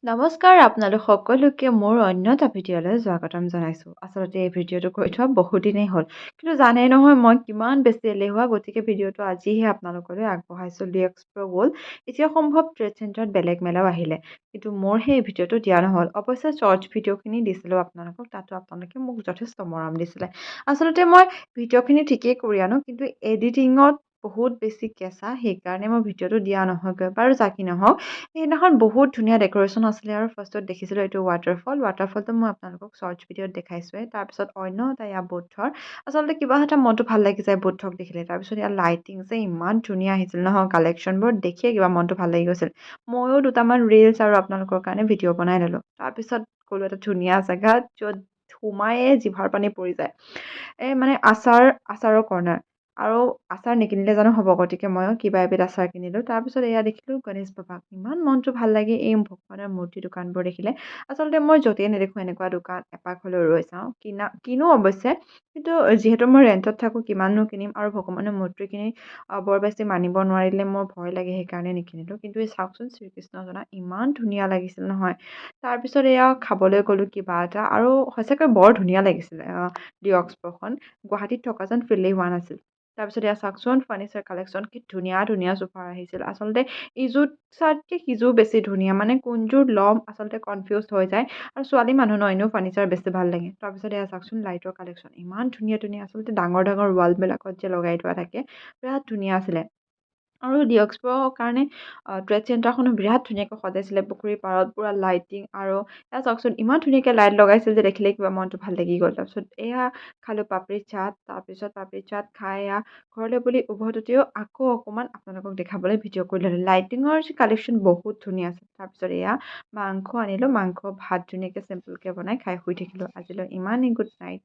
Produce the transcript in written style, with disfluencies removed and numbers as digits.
নমস্কাৰ আপোনালোক সকলোকে মোৰ অন্য এটা ভিডিঅ'লৈ স্বাগতম জনাইছোঁ। আচলতে এই ভিডিঅ'টো কৰি থোৱা বহুত দিনেই হ'ল। কিন্তু জানেই নহয় মই কিমান বেছি এলেহুৱা, গতিকে ভিডিঅ'টো আজিহে আপোনালোকলৈ আগবঢ়াইছোঁ। এক্সপ্ৰ' গ'ল। এতিয়া সম্ভৱ ট্ৰেড চেণ্টাৰত বেলেগ মেলাও আহিলে। কিন্তু মোৰ সেই ভিডিঅ'টো দিয়া নহ'ল। অৱশ্যে শ্বৰ্টছ ভিডিঅ'খিনি দিছিলোঁ আপোনালোকক, তাতো আপোনালোকে মোক যথেষ্ট মৰম দিছিলে। আচলতে মই ভিডিঅ'খিনি ঠিকেই কৰি আনো, কিন্তু এডিটিঙত বহুত বেছি কেঁচা, সেইকাৰণে মই ভিডিঅ'টো দিয়া নহয়গৈ। বাৰু যা কি নহওক, সেইদিনাখন বহুত ধুনীয়া ডেক'ৰেশ্যন আছিলে আৰু ফাৰ্ষ্টত দেখিছিলোঁ এইটো ৱাটাৰফলটো মই আপোনালোকক শ্বৰ্টছ ভিডিঅ'ত দেখাইছোঁৱেই। তাৰপিছত অন্য এটা ইয়াৰ বুদ্ধৰ, আচলতে কিবা এটা মনটো ভাল লাগি যায় বুদ্ধক দেখিলে। তাৰপিছত ইয়াৰ লাইটিং যে ইমান ধুনীয়া আহিছিল নহয়, কালেকশ্যনবোৰ দেখিয়ে কিবা মনটো ভাল লাগি গৈছিল। ময়ো দুটামান ৰিলচ আৰু আপোনালোকৰ কাৰণে ভিডিঅ' বনাই ল'লোঁ। তাৰপিছত গ'লো এটা ধুনীয়া জেগাত, য'ত সোমায়ে জিভাৰ পানী পৰি যায়। এই মানে আচাৰৰ কৰ্ণাৰ। আৰু আচাৰ নিকিনিলে জানো হ'ব, গতিকে ময়ো কিবা এবিধ আচাৰ কিনিলোঁ। তাৰপিছত এয়া দেখিলোঁ গণেশ বাবাক। ইমান মনটো ভাল লাগে এই ভগৱানৰ মূৰ্তি দোকানবোৰ দেখিলে। আচলতে মই য'তেই নেদেখোঁ এনেকুৱা দোকান এপাক হ'লেও ৰৈ চাওঁ। কিনো অৱশ্যে, কিন্তু যিহেতু মই ৰেণ্টত থাকোঁ, কিমাননো কিনিম, আৰু ভগৱানৰ মূৰ্তি কিনি বৰ বেছি মানিব নোৱাৰিলে মোৰ ভয় লাগে, সেইকাৰণে নিকিনিলোঁ। কিন্তু এই চাওকচোন শ্ৰীকৃষ্ণজনা ইমান ধুনীয়া লাগিছিল নহয়। তাৰপিছত এয়া খাবলৈ গ'লোঁ কিবা এটা, আৰু সঁচাকৈ বৰ ধুনীয়া লাগিছিলে এক্সপ'খন। গুৱাহাটীত থকা যেন ফিলেই হোৱা নাছিল। তাৰপিছত এয়া চাওকচোন ফাৰ্নিচাৰ কালেকশ্যন, কি ধুনীয়া ধুনীয়া চোফা আহিছিল। আচলতে ইযোৰ চাতকৈ সিযোৰ বেছি ধুনীয়া, মানে কোনযোৰ ল'ম আচলতে কনফিউজ হৈ যায়। আৰু ছোৱালী মানুহ ন, এনেও ফাৰ্নিচাৰ বেছি ভাল লাগে। তাৰপিছত এয়া চাওকচোন লাইটৰ কালেকশ্যন, ইমান ধুনীয়া ধুনীয়া, আচলতে ডাঙৰ ডাঙৰ ৱালবিলাকত যে লগাই থোৱা থাকে, বিৰাট ধুনীয়া আছিলে। আৰু এক্সপ'ৰ কাৰণে ট্ৰেড চেণ্টাৰখনো বিৰাট ধুনীয়াকৈ সজাইছিলে, পুখুৰীৰ পাৰত পুৰা লাইটিং। আৰু এয়া চাওকচোন ইমান ধুনীয়াকৈ লাইট লগাইছিল যে দেখিলে কিবা মনটো ভাল লাগি গ'ল। তাৰপিছত এয়া খালোঁ পাপৰি চাট। তাৰপিছত পাপৰি চাট খাই এয়া ঘৰলৈ বুলি উভতোতেও আকৌ অকণমান আপোনালোকক দেখাবলৈ ভিডিঅ' কৰি ল'লোঁ। লাইটিঙৰ কালেকশ্যন বহুত ধুনীয়া আছে। তাৰপিছত এয়া মাংস আনিলোঁ, মাংস ভাত ধুনীয়াকৈ চিম্পুলকৈ বনাই খাই শুই থাকিলোঁ। আজিলৈ ইমানেই, গুড নাইট।